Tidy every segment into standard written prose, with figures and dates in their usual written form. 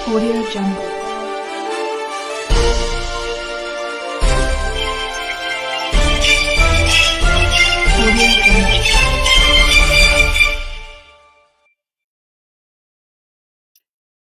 Audio Jungle. Audio Jungle.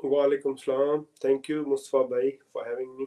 Walaikum salam. Thank you, Mustafa bhai, for having me.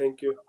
Thank you.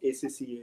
ACCA,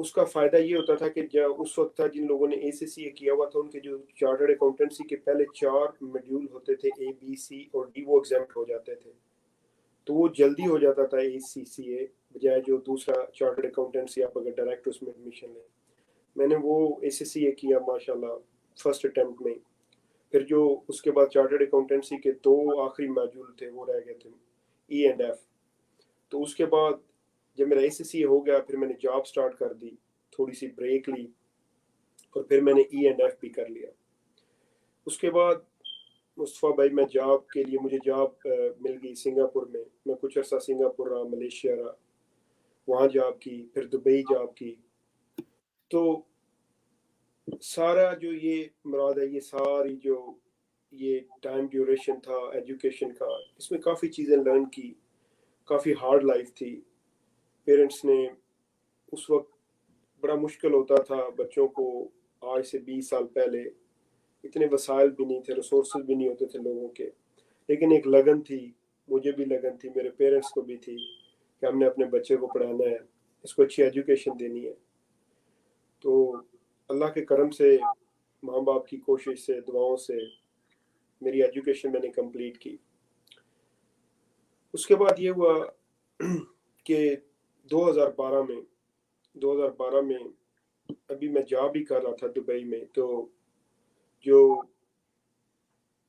اس کا فائدہ یہ ہوتا تھا کہ جب اس وقت تھا جن لوگوں نے ACCA کیا ہوا تھا ان کے جو چارٹرڈ اکاؤنٹنسی کے پہلے 4 میڈیول ہوتے تھے A B C اور D وہ ایگزامپٹ ہو جاتے تھے تو وہ جلدی ہو جاتا تھا ACCA بجائے جو دوسرا چارٹرڈ اکاؤنٹنسی آپ اگر ڈائریکٹ اس میں ایڈمیشن لیں. میں نے وہ ACCA کیا ماشاءاللہ فرسٹ اٹیمپٹ میں. پھر جو اس کے بعد چارٹرڈ اکاؤنٹنسی کے 2 آخری میڈیول تھے وہ رہ گئے تھے E and F. تو اس کے بعد جب میرا ACCA ہو گیا پھر میں نے جاب سٹارٹ کر دی, تھوڑی سی بریک لی اور پھر میں نے E and F بھی کر لیا. اس کے بعد مصطفیٰ بھائی میں جاب کے لیے مجھے جاب مل گئی سنگاپور میں کچھ عرصہ سنگاپور رہا, ملیشیا رہا, وہاں جاب کی, پھر دبئی جاب کی. تو سارا جو یہ مراد ہے یہ ساری جو یہ ٹائم ڈیوریشن تھا ایجوکیشن کا, اس میں کافی چیزیں لرن کی, کافی ہارڈ لائف تھی. پیرنٹس نے اس وقت بڑا مشکل ہوتا تھا بچوں کو, آج سے 20 سال پہلے اتنے وسائل بھی نہیں تھے, ریسورسز بھی نہیں ہوتے تھے لوگوں کے, لیکن ایک لگن تھی, مجھے بھی لگن تھی, میرے پیرنٹس کو بھی تھی کہ ہم نے اپنے بچے کو پڑھانا ہے, اس کو اچھی ایجوکیشن دینی ہے. تو اللہ کے کرم سے ماں باپ کی کوشش سے دعاؤں سے میری ایجوکیشن میں نے کمپلیٹ کی. اس کے بعد یہ ہوا کہ 2012 میں ابھی میں جاب ہی کر رہا تھا دبئی میں, تو جو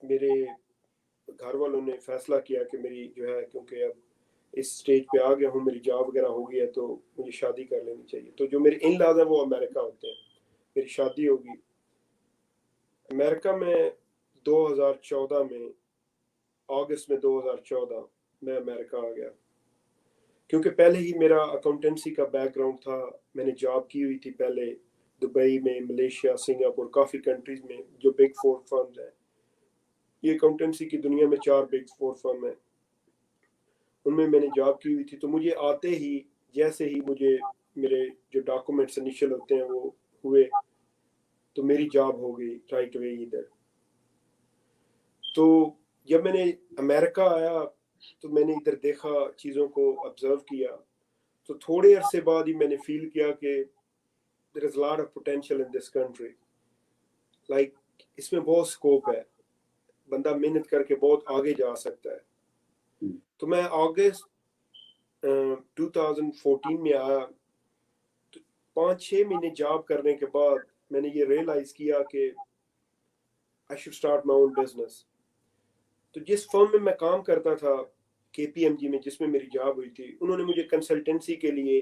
میرے گھر والوں نے فیصلہ کیا کہ میری جو ہے کیونکہ اب اس سٹیج پہ آ گیا ہوں, میری جاب وغیرہ ہو گئی ہے تو مجھے شادی کر لینی چاہیے. تو جو میرے ان لاز ہیں وہ امریکہ ہوتے ہیں, میری شادی ہوگی امریکہ میں 2014 میں, اگست میں 2014 میں امریکہ آ گیا. کیونکہ پہلے ہی میرا اکاؤنٹنسی کا بیک گراؤنڈ تھا, میں نے جاب کی ہوئی تھی پہلے دبئی میں, ملیشیا, سنگاپور, کافی کنٹریز میں جو بگ 4 فرمز ہیں. یہ اکاؤنٹنسی کی دنیا میں 4 بگ 4 فرم ہیں, ان میں نے جاب کی ہوئی تھی. تو مجھے آتے ہی جیسے ہی مجھے میرے جو ڈاکومنٹس انیشل ہوتے ہیں وہ ہوئے تو میری جاب ہو گئی رائٹ اوے ادھر. تو جب میں نے امریکہ آیا تو میں نے ادھر دیکھا, چیزوں کو آبزرو کیا, تو تھوڑے عرصے بعد ہی میں نے فیل کیا کہ there is a lot of potential in this country, like اس میں بہت سکوپ ہے, بندہ محنت کر کے بہت آگے جا سکتا ہے. تو میں اگست 2014 میں آیا, 5-6 مہینے جاب کرنے کے بعد میں نے یہ ریئلائز کیا کہ I should start my own business. تو جس فرم میں میں کام کرتا تھا KPMG میں, جس میں میری جاب ہوئی تھی, انہوں نے مجھے کنسلٹنسی کے لیے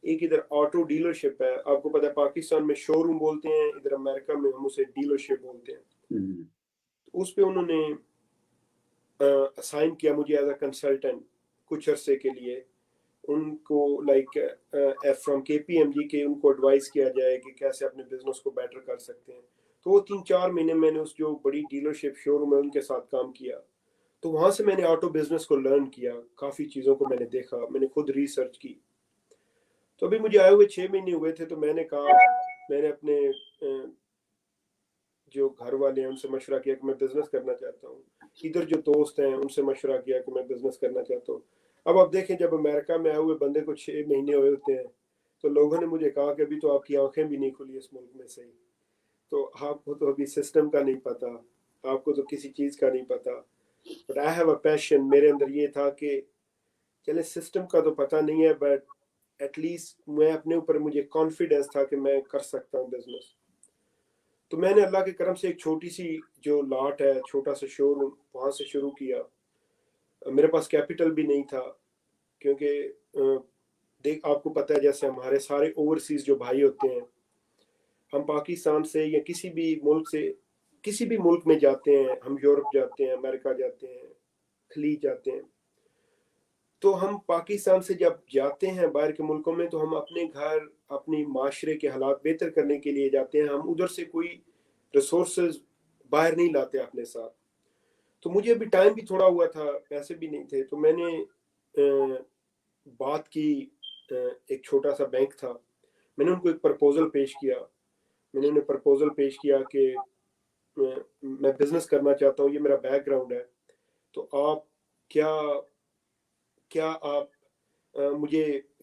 ایک ادھر آٹو ڈیلرشپ ہے, آپ کو پتا ہے پاکستان میں شو روم بولتے ہیں, ادھر امریکہ میں ہم اسے ڈیلرشپ بولتے ہیں. اس پہ انہوں نے اسائن کیا مجھے ایز اے کنسلٹنٹ کچھ عرصے کے لیے. ان کو لائک فرام KPMG کے ان کو ایڈوائز کیا جائے کہ کیسے اپنے بزنس کو بیٹر کر سکتے ہیں. تو وہ 3-4 مہینے میں نے اس جو بڑی ڈیلرشپ شو روم ہے ان کے ساتھ کام کیا. تو وہاں سے میں نے آٹو بزنس کو لرن کیا, کافی چیزوں کو میں نے دیکھا, میں نے خود ریسرچ کی. تو ابھی مجھے آئے ہوئے 6 مہینے ہوئے تھے, تو میں نے کہا, میں نے اپنے جو گھر والے ہیں ان سے مشورہ کیا کہ میں بزنس کرنا چاہتا ہوں. ادھر جو دوست ہیں ان سے مشورہ کیا کہ میں بزنس کرنا چاہتا ہوں. اب آپ دیکھیں جب امریکہ میں آئے ہوئے بندے کو 6 مہینے ہوئے ہوتے ہیں تو لوگوں نے مجھے کہا کہ ابھی تو آپ کی آنکھیں بھی نہیں کھلی اس ملک میں سے, تو آپ کو تو ابھی سسٹم کا نہیں پتا, آپ کو تو کسی چیز کا نہیں پتا. بٹ آئی ہیو اے پیشن, میرے اندر یہ تھا کہ چلے سسٹم کا تو پتہ نہیں ہے بٹ ایٹ لیسٹ میں اپنے اوپر مجھے کانفیڈنس تھا کہ میں کر سکتا ہوں بزنس. تو میں نے اللہ کے کرم سے ایک چھوٹی سی جو لاٹ ہے, چھوٹا سا شو روم, وہاں سے شروع کیا. میرے پاس کیپٹل بھی نہیں تھا کیونکہ دیکھ آپ کو پتہ ہے جیسے ہمارے سارے اوورسیز جو بھائی ہوتے ہیں, ہم پاکستان سے یا کسی بھی ملک سے کسی بھی ملک میں جاتے ہیں, ہم یورپ جاتے ہیں, امریکہ جاتے ہیں, خلیج جاتے ہیں, تو ہم پاکستان سے جب جاتے ہیں باہر کے ملکوں میں تو ہم اپنے گھر, اپنی معاشرے کے حالات بہتر کرنے کے لیے جاتے ہیں. ہم ادھر سے کوئی ریسورسز باہر نہیں لاتے اپنے ساتھ. تو مجھے ابھی ٹائم بھی تھوڑا ہوا تھا, پیسے بھی نہیں تھے, تو میں نے بات کی, ایک چھوٹا سا بینک تھا, میں نے ان کو ایک پرپوزل پیش کیا. میں نے انہیں پرپوزل پیش کیا کہ میں بزنس کرنا چاہتا ہوں, یہ میرا بیک گراؤنڈ ہے, تو آپ کیا آپ مجھے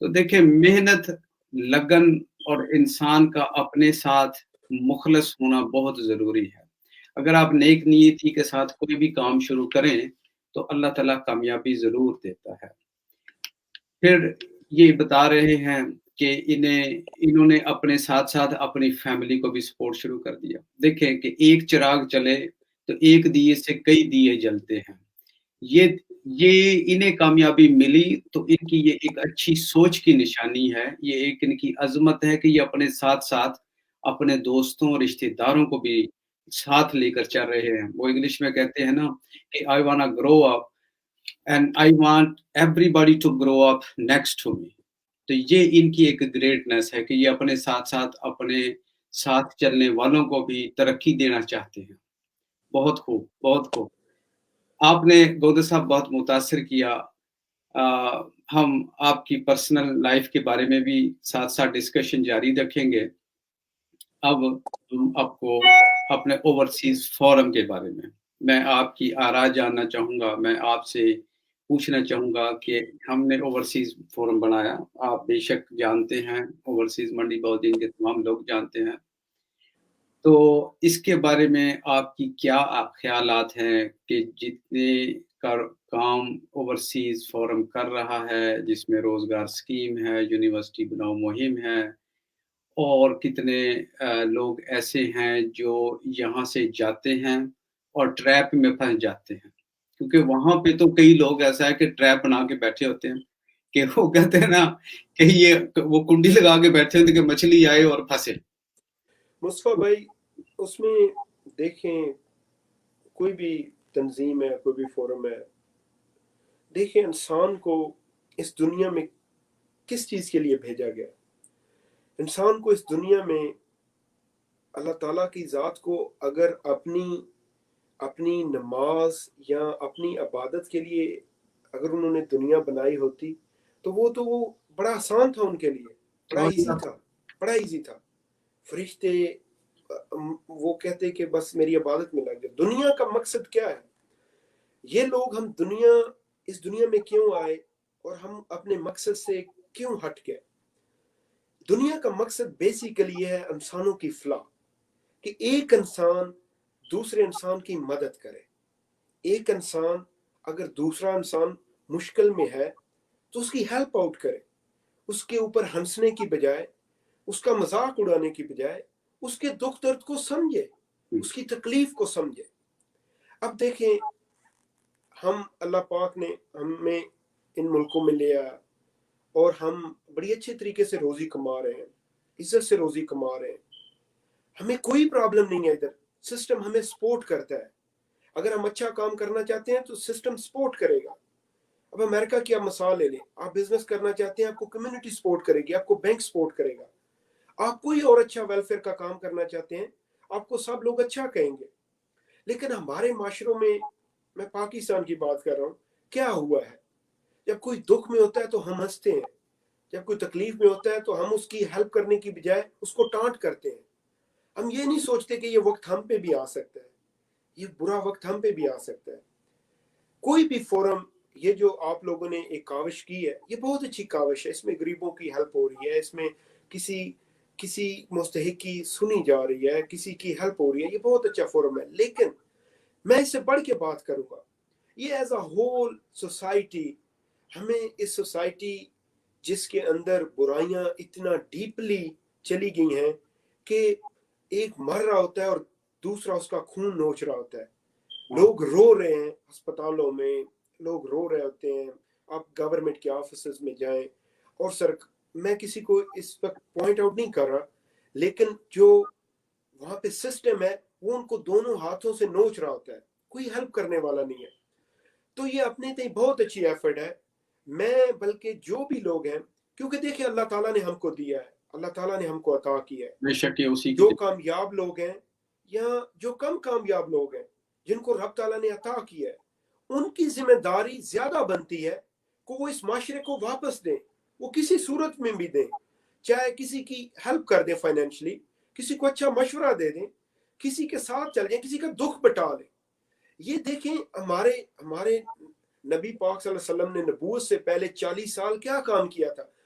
تو دیکھیں محنت، لگن اور انسان کا اپنے ساتھ مخلص ہونا بہت ضروری ہے۔ اگر آپ نیک نیتی کے ساتھ کوئی بھی کام شروع کریں تو اللہ تعالیٰ کامیابی ضرور دیتا ہے۔ پھر یہ بتا رہے ہیں کہ انہوں نے اپنے ساتھ ساتھ اپنی فیملی کو بھی سپورٹ شروع کر دیا۔ دیکھیں کہ ایک چراغ جلے تو ایک دیے سے کئی دیے جلتے ہیں۔ یہ انہیں کامیابی ملی تو ان کی یہ ایک اچھی سوچ کی نشانی ہے، یہ ایک ان کی عظمت ہے کہ یہ اپنے ساتھ ساتھ اپنے دوستوں اور رشتہ داروں کو بھی ساتھ لے کر چل رہے ہیں۔ وہ انگلش میں کہتے ہیں نا کہ I wanna grow up and I want everybody to grow up next to me۔ تو یہ ان کی ایک گریٹنس ہے کہ یہ اپنے اپنے ساتھ چلنے والوں کو بھی ترقی دینا چاہتے ہیں۔ بہت خوب، بہت خوب۔ آپ نے گودے صاحب بہت متاثر کیا۔ ہم آپ کی پرسنل لائف کے بارے میں بھی ساتھ ساتھ ڈسکشن جاری رکھیں گے۔ اب ہم آپ کو اپنے اوورسیز فورم کے بارے میں آپ کی آراء جاننا چاہوں گا۔ میں آپ سے پوچھنا چاہوں گا کہ ہم نے اوورسیز فورم بنایا، آپ بے شک جانتے ہیں، اوورسیز منڈی بہودین کے تمام لوگ جانتے ہیں۔ تو اس کے بارے میں آپ کی کیا خیالات ہیں کہ جتنے کا کام اوورسیز فورم کر رہا ہے، جس میں روزگار اسکیم ہے، یونیورسٹی بناؤ مہم ہے، اور کتنے لوگ ایسے ہیں جو یہاں سے جاتے ہیں اور ٹریپ میں پھنس جاتے ہیں، کیونکہ وہاں پہ تو کئی لوگ ایسا ہے کہ ٹریپ بنا کے بیٹھے ہوتے ہیں کہ وہ کہتے ہیں نا کہ وہ کنڈی لگا کے بیٹھے ہوتے ہیں کہ مچھلی آئے اور پھنسے۔ مصطفیٰ بھائی، اس میں دیکھیں کوئی بھی تنظیم ہے، کوئی بھی فورم ہے، دیکھیں انسان کو اس دنیا میں کس چیز کے لیے بھیجا گیا۔ انسان کو اس دنیا میں اللہ تعالیٰ کی ذات کو اگر اپنی نماز یا اپنی عبادت کے لیے اگر انہوں نے دنیا بنائی ہوتی تو وہ بڑا آسان تھا ان کے لیے، بڑا ایزی تھا۔ فرشتے وہ کہتے کہ بس میری عبادت میں لگ جائے۔ دنیا کا مقصد کیا ہے؟ یہ لوگ اس دنیا میں کیوں آئے اور ہم اپنے مقصد سے کیوں ہٹ گئے؟ دنیا کا مقصد بیسیکلی ہے انسانوں کی فلاح، کہ ایک انسان دوسرے انسان کی مدد کرے۔ ایک انسان اگر دوسرا انسان مشکل میں ہے تو اس کی ہیلپ آؤٹ کرے، اس کے اوپر ہنسنے کی بجائے، اس کا مذاق اڑانے کی بجائے اس کے دکھ درد کو سمجھے، اس کی تکلیف کو سمجھے۔ اب دیکھیں، اللہ پاک نے ہمیں ان ملکوں میں لیا اور ہم بڑی اچھے طریقے سے روزی کما رہے ہیں، عزت سے روزی کما رہے ہیں، ہمیں کوئی پرابلم نہیں ہے۔ ادھر سسٹم ہمیں سپورٹ کرتا ہے۔ اگر ہم اچھا کام کرنا چاہتے ہیں تو سسٹم سپورٹ کرے گا۔ اب امریکہ کی آپ مثال لے لیں، آپ بزنس کرنا چاہتے ہیں، آپ کو کمیونٹی سپورٹ کرے گی، آپ کو بینک سپورٹ کرے گا۔ آپ کوئی اور اچھا ویلفیئر کا کام کرنا چاہتے ہیں، آپ کو سب لوگ اچھا کہیں گے۔ لیکن ہمارے معاشروں میں پاکستان کی بات کر رہا ہوں، کیا ہوا ہے؟ جب کوئی دکھ میں ہوتا ہے تو ہم ہنستے ہیں، جب کوئی تکلیف میں ہوتا ہے تو ہم اس کی ہیلپ کرنے کی بجائے اس کو ٹانٹ کرتے ہیں۔ ہم یہ نہیں سوچتے کہ یہ وقت ہم پہ بھی آ سکتا ہے، یہ برا وقت ہم پہ بھی آ سکتا ہے۔ کوئی بھی فورم، یہ جو آپ لوگوں نے ایک کاوش کی ہے، یہ بہت اچھی کاوش ہے۔ اس میں غریبوں کی ہیلپ ہو رہی ہے، اس میں کسی مستحق کی سنی جا رہی ہے، کسی کی ہیلپ ہو رہی ہے، یہ بہت اچھا فورم ہے۔ لیکن میں اس سے بڑھ کے بات کروں گا، یہ ایز اے ہول سوسائٹی، ہمیں اس سوسائٹی جس کے اندر برائیاں اتنا ڈیپلی چلی گئی ہیں کہ ایک مر رہا ہوتا ہے اور دوسرا اس کا خون نوچ رہا ہوتا ہے، لوگ رو رہے ہیں، ہسپتالوں میں لوگ رو رہے ہوتے ہیں، آپ گورنمنٹ کے آفیسز میں جائیں، اور میں کسی کو اس وقت پوائنٹ آؤٹ نہیں کر رہا، لیکن جو وہاں پہ سسٹم ہے وہ ان کو دونوں ہاتھوں سے نوچ رہا ہوتا ہے، کوئی ہیلپ کرنے والا نہیں ہے۔ تو یہ اپنے تئیں بہت اچھی ایفرٹ ہے۔ میں بلکہ جو بھی لوگ ہیں، کیونکہ دیکھیں اللہ تعالیٰ نے ہم کو دیا ہے، اللہ تعالیٰ نے ہم کو عطا کیا ہے۔ بے شک یہ اسی جو کامیاب لوگ ہیں یا جو کم کامیاب لوگ ہیں جن کو رب تعالیٰ نے عطا کیا ہے، ان کی ذمہ داری زیادہ بنتی ہے کہ وہ اس معاشرے کو واپس دیں، وہ کسی صورت میں بھی دیں، چاہے کسی کی ہیلپ کر دیں فائنینشلی، کسی کو اچھا مشورہ دے دیں، کسی کے ساتھ چل جائیں، کسی کا دکھ بٹا لیں۔ یہ دیکھیں ہمارے نبی پاک صلی اللہ علیہ وسلم نے نبوت سے پہلے 40 سال کیا کام کیا تھا؟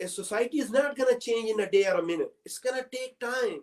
a society is not gonna change in a day or a minute, it's gonna take time।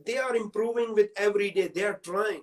they are improving with every day, they are trying।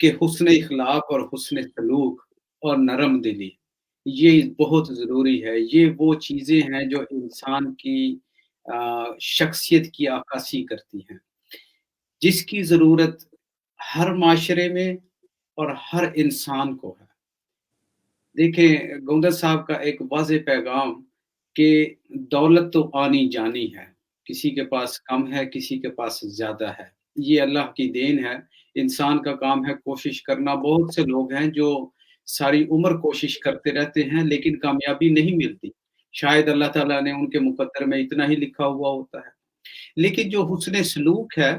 کہ حسن اخلاق اور حسن سلوک اور نرم دلی یہ بہت ضروری ہے. یہ وہ چیزیں ہیں جو انسان کی شخصیت کی عکاسی کرتی ہیں، جس کی ضرورت ہر معاشرے میں اور ہر انسان کو ہے. دیکھیں گونگا صاحب کا ایک واضح پیغام کہ دولت تو آنی جانی ہے، کسی کے پاس کم ہے، کسی کے پاس زیادہ ہے. یہ اللہ کی دین ہے، انسان کا کام ہے کوشش کرنا. بہت سے لوگ ہیں جو ساری عمر کوشش کرتے رہتے ہیں لیکن کامیابی نہیں ملتی. شاید اللہ تعالیٰ نے ان کے مقدر میں اتنا ہی لکھا ہوا ہوتا ہے. لیکن جو حسن سلوک ہے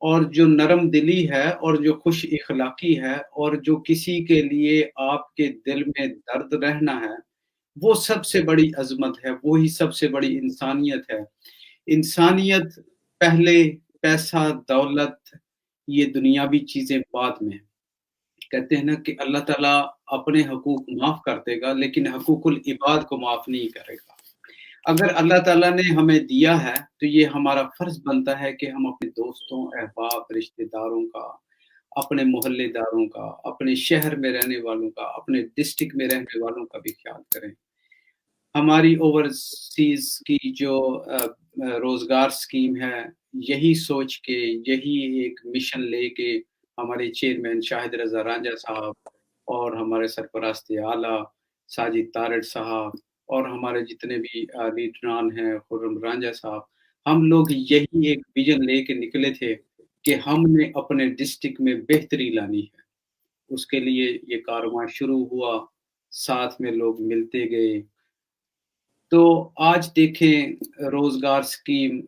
اور جو نرم دلی ہے اور جو خوش اخلاقی ہے اور جو کسی کے لیے آپ کے دل میں درد رہنا ہے، وہ سب سے بڑی عظمت ہے، وہی سب سے بڑی انسانیت ہے. انسانیت پہلے، پیسہ، دولت، یہ دنیاوی چیزیں بعد میں. کہتے ہیں نا کہ اللہ تعالیٰ اپنے حقوق معاف کر دے گا لیکن حقوق العباد کو معاف نہیں کرے گا. اگر اللہ تعالیٰ نے ہمیں دیا ہے تو یہ ہمارا فرض بنتا ہے کہ ہم اپنے دوستوں، احباب، رشتہ داروں کا، اپنے محلے داروں کا، اپنے شہر میں رہنے والوں کا، اپنے ڈسٹرکٹ میں رہنے والوں کا بھی خیال کریں. ہماری اوورسیز کی جو روزگار اسکیم ہے، یہی سوچ کے، یہی ایک مشن لے کے ہمارے چیئرمین شاہد رضا رانجھا صاحب اور ہمارے سرپرست اعلیٰ ساجد تارڑ صاحب اور ہمارے جتنے بھی لیڈران ہیں، خرم رانجھا صاحب، ہم لوگ یہی ایک ویژن لے کے نکلے تھے کہ ہم نے اپنے ڈسٹرکٹ میں بہتری لانی ہے. اس کے لیے یہ کارواں شروع ہوا، ساتھ میں لوگ ملتے گئے. تو آج دیکھیں روزگار اسکیم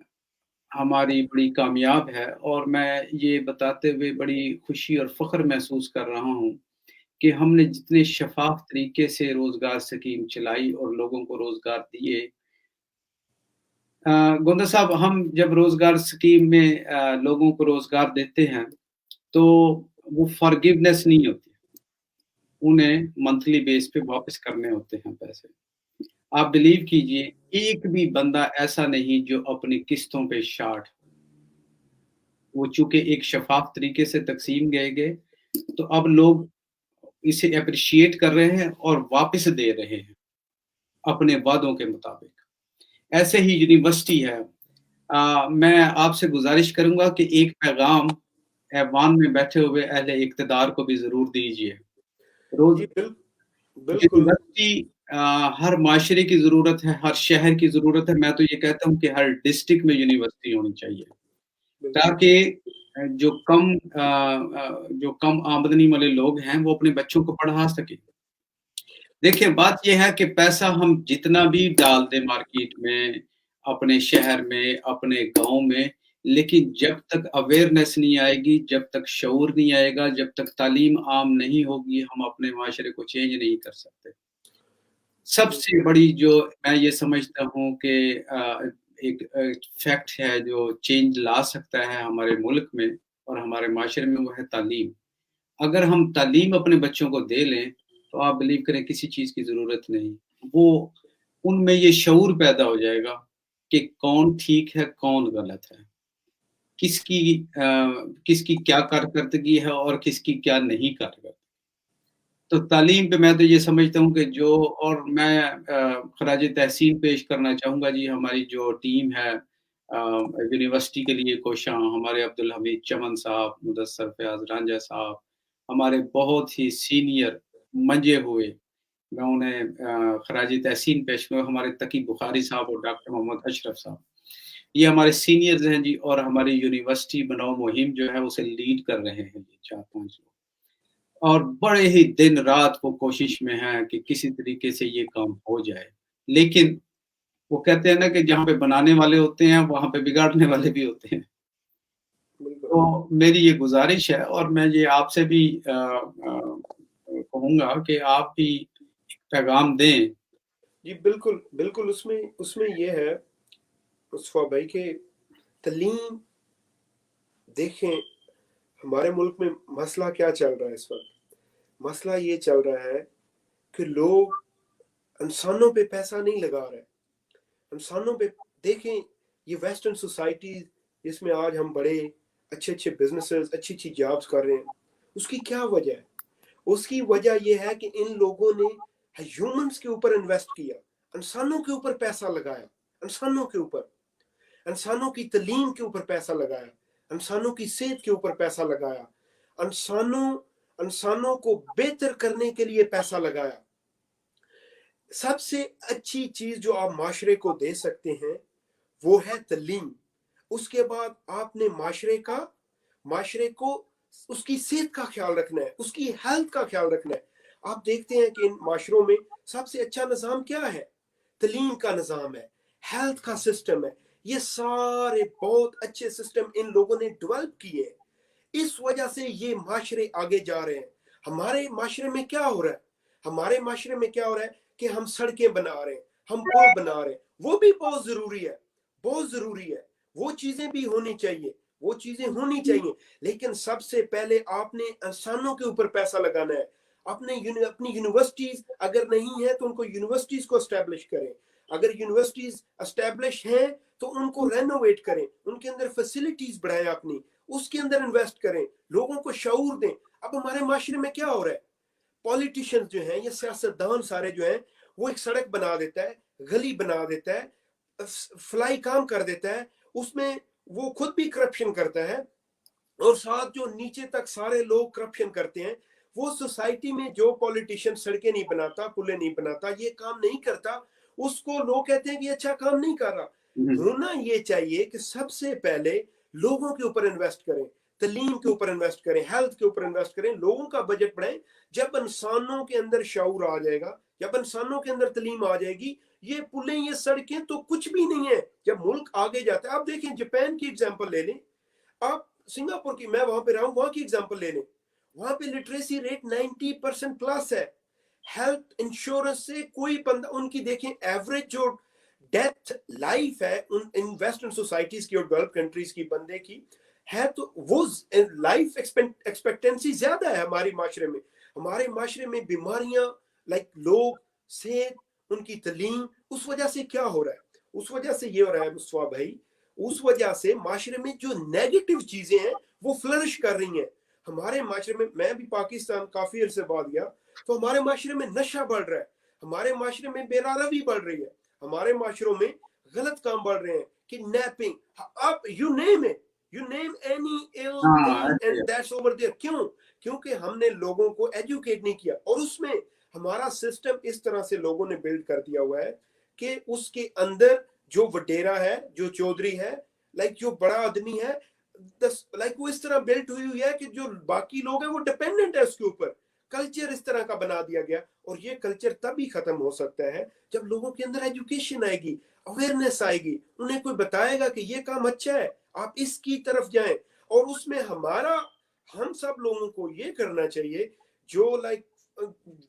ہماری بڑی کامیاب ہے اور میں یہ بتاتے ہوئے بڑی خوشی اور فخر محسوس کر رہا ہوں کہ ہم نے جتنے شفاف طریقے سے روزگار اسکیم چلائی اور لوگوں کو روزگار دیے. گوندا صاحب، ہم جب روزگار اسکیم میں لوگوں کو روزگار دیتے ہیں تو وہ فارگیونیس نہیں ہوتی، انہیں منتھلی بیس پہ واپس کرنے ہوتے ہیں پیسے. آپ بلیو کیجئے ایک بھی بندہ ایسا نہیں جو اپنی قسطوں پہ شارٹ. وہ چونکہ ایک شفاف طریقے سے تقسیم گئے تو اب لوگ اسے اپریشیٹ کر رہے ہیں اور واپس دے رہے ہیں اپنے وعدوں کے مطابق. ایسے ہی یونیورسٹی ہے. میں آپ سے گزارش کروں گا کہ ایک پیغام ایوان میں بیٹھے ہوئے اہل اقتدار کو بھی ضرور دیجیے. یونیورسٹی ہر معاشرے کی ضرورت ہے، ہر شہر کی ضرورت ہے. میں تو یہ کہتا ہوں کہ ہر ڈسٹرکٹ میں یونیورسٹی ہونی چاہیے تاکہ جو کم آمدنی والے لوگ ہیں وہ اپنے بچوں کو پڑھا سکیں. دیکھیں بات یہ ہے کہ پیسہ ہم جتنا بھی ڈال دیں مارکیٹ میں، اپنے شہر میں، اپنے گاؤں میں، لیکن جب تک اویئرنیس نہیں آئے گی، جب تک شعور نہیں آئے گا، جب تک تعلیم عام نہیں ہوگی، ہم اپنے معاشرے کو چینج نہیں کر سکتے. سب سے بڑی جو میں یہ سمجھتا ہوں کہ ایک فیکٹ ہے جو چینج لا سکتا ہے ہمارے ملک میں اور ہمارے معاشرے میں، وہ ہے تعلیم. اگر ہم تعلیم اپنے بچوں کو دے لیں تو آپ بلیو کریں کسی چیز کی ضرورت نہیں. وہ ان میں یہ شعور پیدا ہو جائے گا کہ کون ٹھیک ہے، کون غلط ہے، کس کی کیا کارکردگی ہے اور کس کی کیا نہیں کارکردگی. تو تعلیم پہ میں تو یہ سمجھتا ہوں کہ جو، اور میں خراج تحسین پیش کرنا چاہوں گا جی ہماری جو ٹیم ہے یونیورسٹی کے لیے کوشاں، ہمارے عبدالحمید چمن صاحب، مدثر فیاض رانجھا صاحب، ہمارے بہت ہی سینئر منجے ہوئے، میں انہیں خراج تحسین پیش کروں. ہمارے تقی بخاری صاحب اور ڈاکٹر محمد اشرف صاحب، یہ ہمارے سینئرز ہیں جی. اور ہماری یونیورسٹی بناؤ مہم جو ہے اسے لیڈ کر رہے ہیں یہ 4-5 لوگ، اور بڑے ہی دن رات وہ کوشش میں ہیں کہ کسی طریقے سے یہ کام ہو جائے. لیکن وہ کہتے ہیں نا کہ جہاں پہ بنانے والے ہوتے ہیں وہاں پہ بگاڑنے والے بھی ہوتے ہیں. تو میری یہ گزارش ہے اور میں یہ آپ سے بھی کہوں گا کہ آپ بھی پیغام دیں. جی بالکل بالکل. اس میں یہ ہے مصطفیٰ بھائی کہ تعلیم، دیکھیں ہمارے ملک میں مسئلہ کیا چل رہا ہے اس وقت. مسئلہ یہ چل رہا ہے کہ لوگ انسانوں پہ پیسہ نہیں لگا رہے. انسانوں پہ دیکھیں یہ ویسٹرن سوسائٹی جس میں آج ہم بڑے اچھے بزنسز، اچھی جابز کر رہے ہیں، اس کی کیا وجہ ہے؟ اس کی وجہ یہ ہے کہ ان لوگوں نے ہیومنز کے اوپر انویسٹ کیا، انسانوں کے اوپر پیسہ لگایا، انسانوں کے اوپر، انسانوں کی تعلیم کے اوپر پیسہ لگایا، انسانوں کی صحت کے اوپر پیسہ لگایا، انسانوں کو بہتر کرنے کے لیے پیسہ لگایا۔ سب سے اچھی چیز جو آپ معاشرے کو دے سکتے ہیں وہ ہے تعلیم۔ اس کے بعد آپ نے معاشرے کو اس کی صحت کا خیال رکھنا ہے، اس کی ہیلتھ کا خیال رکھنا ہے۔ آپ دیکھتے ہیں کہ ان معاشروں میں سب سے اچھا نظام کیا ہے؟ تعلیم کا نظام ہے، ہیلتھ کا سسٹم ہے۔ یہ سارے بہت اچھے سسٹم ان لوگوں نے ڈیولپ کیے ہیں، اس وجہ سے یہ معاشرے آگے جا رہے ہیں۔ ہمارے معاشرے میں کیا ہو رہا ہے؟ ہمارے معاشرے میں کیا ہو رہا ہے کہ ہم سڑکیں بنا رہے ہیں، ہم پل بنا رہے ہیں، وہ بھی بہت ضروری ہے، بہت ضروری ہے، وہ چیزیں بھی ہونی چاہیے، وہ چیزیں ہونی چاہیے، لیکن سب سے پہلے آپ نے انسانوں کے اوپر پیسہ لگانا ہے۔ اپنی یونیورسٹیز اگر نہیں ہے تو ان کو یونیورسٹیز کو اسٹیبلش کریں، اگر یونیورسٹیز اسٹیبلش ہیں تو ان کو رینوویٹ کریں، ان کے اندر فیسلٹیز بڑھائیں، اپنی اس کے اندر انویسٹ کریں، لوگوں کو شعور دیں۔ اب ہمارے معاشرے میں کیا ہو رہا ہے؟ پولیٹیشن جو ہیں، یہ سیاستدان سارے جو ہیں، وہ ایک سڑک بنا دیتا ہے، گلی بنا دیتا ہے، فلائی کام کر دیتا ہے، اس میں وہ خود بھی کرپشن کرتا ہے، اور ساتھ جو نیچے تک سارے لوگ کرپشن کرتے ہیں۔ وہ سوسائٹی میں جو پولیٹیشین سڑکیں نہیں بناتا، پلیں نہیں بناتا، یہ کام نہیں کرتا، اس کو لوگ کہتے ہیں کہ یہ اچھا کام نہیں کر رہا۔ ہونا یہ چاہیے کہ سب سے پہلے لوگوں کے اوپر انویسٹ کریں، تعلیم کے اوپر انویسٹ کریں، ہیلتھ کے اوپر انویسٹ کریں، لوگوں کا بجٹ بڑھائیں۔ جب انسانوں کے اندر شعور آ جائے گا، جب انسانوں کے اندر تعلیم آ جائے گی، یہ پلیں، یہ سڑکیں تو کچھ بھی نہیں ہے۔ جب ملک آگے جاتا ہے، آپ دیکھیں جاپان کی ایگزامپل لے لیں، آپ سنگاپور کی، میں وہاں پہ رہا ہوں، وہاں کی ایگزامپل لے لیں، وہاں پہ لٹریسی ریٹ 90% پلس ہے۔ ہیلتھ انشورنس سے کوئی بندہ، ان کی دیکھیں ایوریج جو ڈیتھ لائف ہے ان ویسٹرن سوسائٹیز کی اور ڈیولپ کنٹریز کی بندے کی ہے، تو وہ لائف ایکسپیکٹنسی زیادہ ہے ہمارے معاشرے میں۔ ہمارے معاشرے میں بیماریاں، لوگ، صحت، ان کی تعلیم، اس وجہ سے کیا ہو رہا ہے؟ اس وجہ سے یہ ہو رہا ہے مصطفیٰ بھائی، اس وجہ سے معاشرے میں جو نیگیٹو چیزیں ہیں وہ فلرش کر رہی ہیں۔ ہمارے معاشرے میں بھی پاکستان کافی عرصے بعد گیا، تو ہمارے معاشرے میں نشہ بڑھ رہا ہے، ہمارے معاشرے میں بے روی بڑھ رہی ہے، ہمارے معاشروں میں غلط کام بڑھ رہے ہیں، کڈنیپنگ، آپ you name any ill thing and that's over there۔ کیونکہ ہم نے لوگوں کو ایجوکیٹ نہیں کیا، اور اس میں ہمارا سسٹم اس طرح سے لوگوں نے بلڈ کر دیا ہوا ہے کہ اس کے اندر جو وڈیرا ہے، جو چودھری ہے، جو بڑا آدمی ہے، وہ اس طرح بلڈ ہوئی ہے کہ جو باقی لوگ ہیں وہ ڈیپینڈنٹ ہے اس کے اوپر۔ کلچر اس طرح کا بنا دیا گیا، اور یہ کلچر تبھی ختم ہو سکتا ہے جب لوگوں کے اندر ایجوکیشن آئے گی، اویئرنیس آئے گی، انہیں کوئی بتائے گا کہ یہ کام اچھا ہے، آپ اس کی طرف جائیں۔ اور اس میں ہم سب لوگوں کو یہ کرنا چاہیے،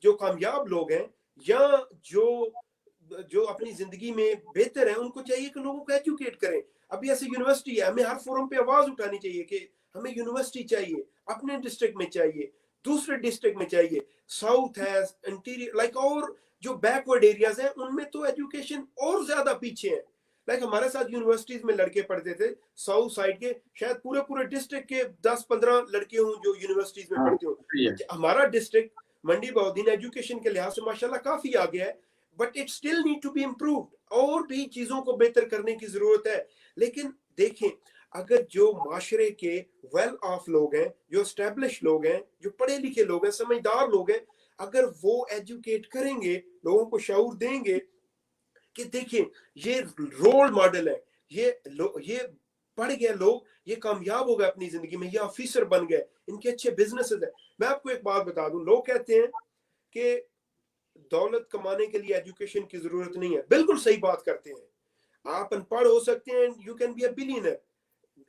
جو کامیاب لوگ ہیں یا جو اپنی زندگی میں بہتر ہیں، ان کو چاہیے کہ لوگوں کو ایجوکیٹ کریں۔ ابھی ایسے یونیورسٹی ہے، ہمیں ہر فورم پہ آواز اٹھانی چاہیے کہ ہمیں یونیورسٹی چاہیے، اپنے ڈسٹرکٹ میں چاہیے، دوسرے ڈسٹرکٹ میں چاہیے، ساؤتھ ہے، انٹیریئر، اور جو بیکورڈ ایریاز ہیں ان میں تو ایجوکیشن اور زیادہ پیچھے ہیں۔ ہمارے ساتھ یونیورسٹیز میں لڑکے پڑھتے تھے ساؤتھ سائڈ کے، شاید پورے ڈسٹرکٹ کے 10-15 لڑکے ہوں جو یونیورسٹیز میں پڑھتے ہوں۔ ہمارا ڈسٹرکٹ منڈی بہودین ایجوکیشن کے لحاظ سے ماشاءاللہ کافی آگے ہے، but it still need to be improved, اور بھی چیزوں کو بہتر کرنے کی ضرورت ہے۔ لیکن دیکھیں، اگر جو معاشرے کے ویل آف لوگ ہیں، جو اسٹیبلش لوگ ہیں، جو پڑھے لکھے لوگ ہیں، سمجھدار لوگ ہیں، اگر وہ ایجوکیٹ کریں گے، لوگوں کو شعور دیں گے کہ دیکھیں یہ رول ماڈل ہے، یہ پڑھ گئے لوگ، یہ کامیاب ہو گئے اپنی زندگی میں، یہ آفیسر بن گئے، ان کے اچھے بزنسز ہیں۔ میں آپ کو ایک بات بتا دوں، لوگ کہتے ہیں کہ دولت کمانے کے لیے ایجوکیشن کی ضرورت نہیں ہے، بالکل صحیح بات کرتے ہیں، آپ ان پڑھ ہو سکتے ہیں، you can be a billionaire,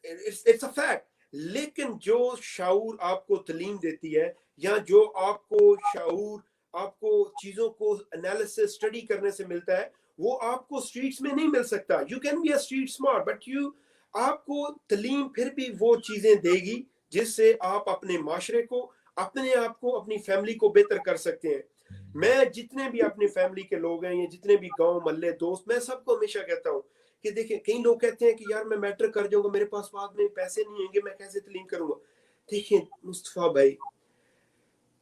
it's a fact, لیکن جو شعور آپ کو تعلیم دیتی ہے، یا جو آپ کو شعور، آپ کو چیزوں کو انالیسس اسٹڈی کرنے سے ملتا ہے، وہ آپ کو اسٹریٹس میں نہیں مل سکتا۔ You can be a street smart, but آپ کو تعلیم پھر بھی وہ چیزیں دے گی جس سے آپ اپنے معاشرے کو، اپنے آپ کو، اپنی فیملی کو بہتر کر سکتے ہیں۔ میں جتنے بھی اپنی فیملی کے لوگ ہیں، یا جتنے بھی گاؤں محلے دوست، میں سب کو ہمیشہ کہتا ہوں کہ دیکھیں، کئی لوگ کہتے ہیں کہ یار میں میٹرک کر جاؤں گا، میرے پاس بعد میں پیسے نہیں ہوں گے، میں کیسے تعلیم کروں گا؟ دیکھیں مصطفیٰ بھائی،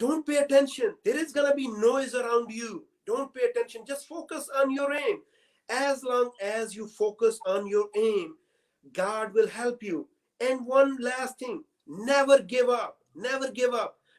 Don't pay attention. There is gonna be noise around you. Don't pay attention. Just focus on your aim. As long as you focus on your aim, God will help you. And one last thing, never give up. Never give up.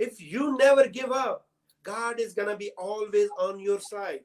If you never give up, God is gonna be always on your side.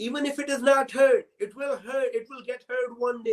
even if it is not heard, it will get heard one day.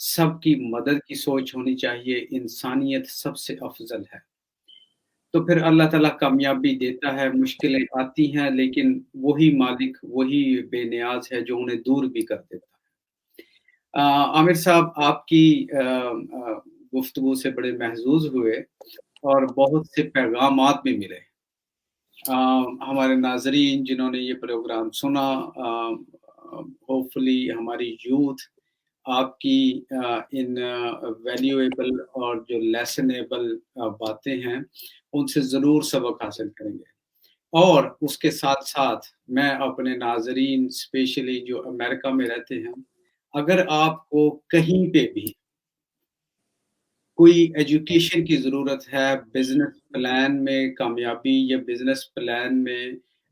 سب کی مدد کی سوچ ہونی چاہیے، انسانیت سب سے افضل ہے۔ تو پھر اللہ تعالیٰ کامیابی دیتا ہے، مشکلیں آتی ہیں لیکن وہی مالک، وہی بے نیاز ہے جو انہیں دور بھی کر دیتا ہے۔ عامر صاحب آپ کی گفتگو سے بڑے محظوظ ہوئے اور بہت سے پیغامات بھی ملے۔ ہمارے ناظرین جنہوں نے یہ پروگرام سنا، ہوپفلی ہماری یوتھ آپ کی ان ویلیویبل اور جو لیسنیبل باتیں ہیں ان سے ضرور سبق حاصل کریں گے۔ اور اس کے ساتھ ساتھ میں اپنے ناظرین اسپیشلی جو امریکہ میں رہتے ہیں، اگر آپ کو کہیں پہ بھی کوئی ایجوکیشن کی ضرورت ہے، بزنس پلان میں کامیابی یا بزنس پلان میں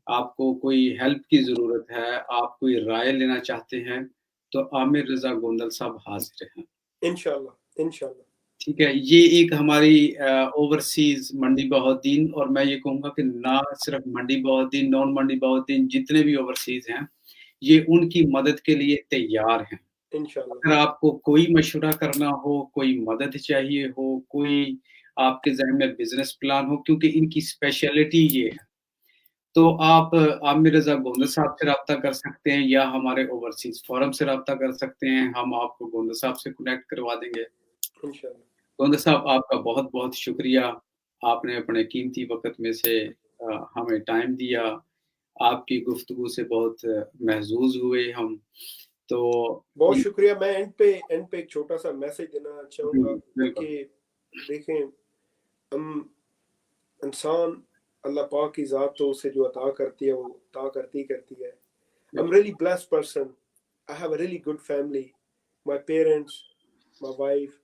آپ کو کوئی ہیلپ کی ضرورت ہے، آپ کوئی رائے لینا چاہتے ہیں تو عامر رضا گوندل صاحب حاضر ہیں۔ انشاءاللہ ٹھیک ہے، یہ ایک ہماری اوورسیز منڈی بہاؤالدین، اور میں یہ کہوں گا کہ نہ صرف منڈی بہاؤالدین، نان منڈی بہاؤالدین، جتنے بھی اوورسیز ہیں یہ ان کی مدد کے لیے تیار ہیں۔ انشاءاللہ اگر آپ کو کوئی مشورہ کرنا ہو، کوئی مدد چاہیے ہو، کوئی آپ کے ذہن میں بزنس پلان ہو، کیونکہ ان کی اسپیشلٹی یہ ہے، تو آپ عامر رضا گوندل صاحب سے رابطہ کر سکتے ہیں یا ہمارے اوورسیز فورم سے رابطہ کر سکتے ہیں، ہم آپ کو گوندل صاحب سے کنیکٹ کروا دیں گے۔ انشاءاللہ گوندل صاحب آپ کا بہت بہت شکریہ، آپ نے اپنے قیمتی وقت میں سے ہمیں ٹائم دیا، آپ کی گفتگو سے بہت محظوظ ہوئے ہم۔ تو بہت شکریہ۔ میں اینڈ پہ ایک چھوٹا سا میسج دینا چاہوں گا بالکل کہ دیکھیں، ہم انسان اللہ پاک کی ذات تو اسے جو عطا کرتی ہے وہ عطا کرتی ہے۔ I'm really blessed person. I have a really good family. My parents, my wife.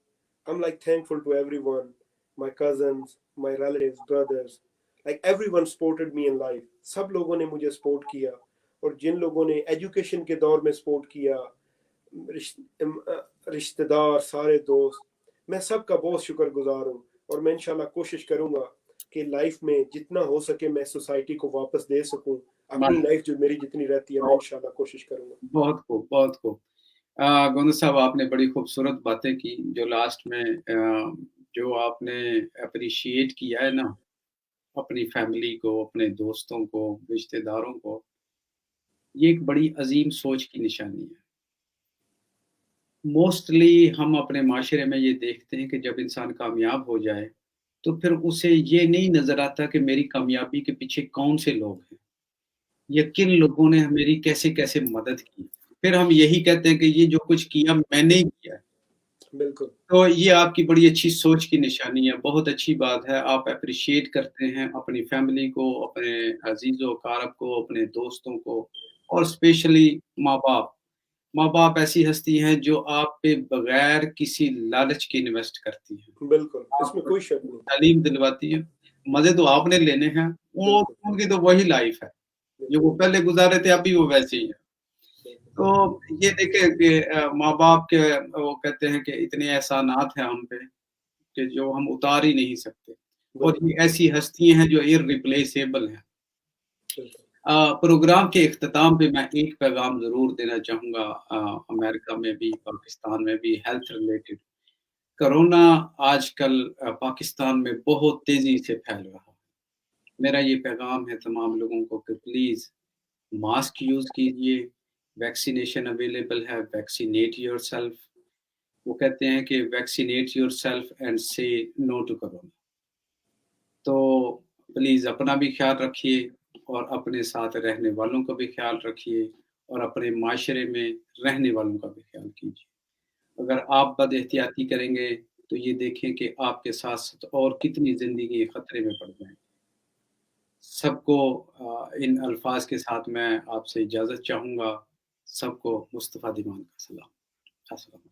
I'm like thankful to everyone. My cousins, my relatives, brothers. Like everyone supported me in life. سب لوگوں نے مجھے سپورٹ کیا، اور جن لوگوں نے education کے دور میں سپورٹ کیا، رشتہ دار، سارے دوست، میں سب کا بہت شکر گزار ہوں۔ اور میں انشاءاللہ کوشش کروں گا کہ لائف میں جتنا ہو سکے میں سوسائٹی کو واپس دے سکوں۔ اپنی لائف جو میری جتنی رہتی ہے میں انشاءاللہ کوشش کروں گا۔ بہت خوب، بہت خوب۔ گوندل صاحب آپ نے بڑی خوبصورت باتیں کی، جو لاسٹ میں جو آپ نے اپریشیٹ کیا ہے نا اپنی فیملی کو، اپنے دوستوں کو، رشتہ داروں کو، یہ ایک بڑی عظیم سوچ کی نشانی ہے۔ موسٹلی ہم اپنے معاشرے میں یہ دیکھتے ہیں کہ جب انسان کامیاب ہو جائے تو پھر اسے یہ نہیں نظر آتا کہ میری کامیابی کے پیچھے کون سے لوگ ہیں یا کن لوگوں نے میری کیسے کیسے مدد کی، پھر ہم یہی کہتے ہیں کہ یہ جو کچھ کیا میں نے ہی کیا ہے۔ بالکل، تو یہ آپ کی بڑی اچھی سوچ کی نشانی ہے، بہت اچھی بات ہے، آپ اپریشیٹ کرتے ہیں اپنی فیملی کو، اپنے عزیز و اقارب کو، اپنے دوستوں کو، اور اسپیشلی ماں باپ ایسی ہستی ہیں جو آپ پہ بغیر کسی لالچ کے انویسٹ کرتی ہیں، بالکل، اس آپ میں کو کوئی شک نہیں۔ تعلیم دلواتی ہیں، مزے تو آپ نے لینے ہیں، ان کی تو وہی لائف ہے جو وہ پہلے گزارے تھے، ابھی وہ ویسے ہی ہے۔ تو یہ دیکھیں کہ ماں باپ کے وہ کہتے ہیں کہ اتنے احسانات ہیں ہم پہ کہ جو ہم اتار ہی نہیں سکتے، اور یہ ایسی ہستیاں ہیں جو irreplaceable ہیں۔ پروگرام کے اختتام پہ میں ایک پیغام ضرور دینا چاہوں گا، امریکہ میں بھی، پاکستان میں بھی، ہیلتھ ریلیٹڈ۔ کرونا آج کل پاکستان میں بہت تیزی سے پھیل رہا ہے۔ میرا یہ پیغام ہے تمام لوگوں کو کہ پلیز ماسک یوز کیجئے، ویکسینیشن اویلیبل ہے، ویکسینیٹ یور سیلف۔ وہ کہتے ہیں کہ ویکسینیٹ یور سیلف اینڈ سے نو ٹو کرونا۔ تو پلیز اپنا بھی خیال رکھیے اور اپنے ساتھ رہنے والوں کا بھی خیال رکھیے، اور اپنے معاشرے میں رہنے والوں کا بھی خیال کیجیے۔ اگر آپ بد احتیاطی کریں گے تو یہ دیکھیں کہ آپ کے ساتھ ساتھ اور کتنی زندگی خطرے میں پڑ جائیں۔ سب کو ان الفاظ کے ساتھ میں آپ سے اجازت چاہوں گا۔ سب کو مصطفیٰ دیوان کا سلام۔ السلام۔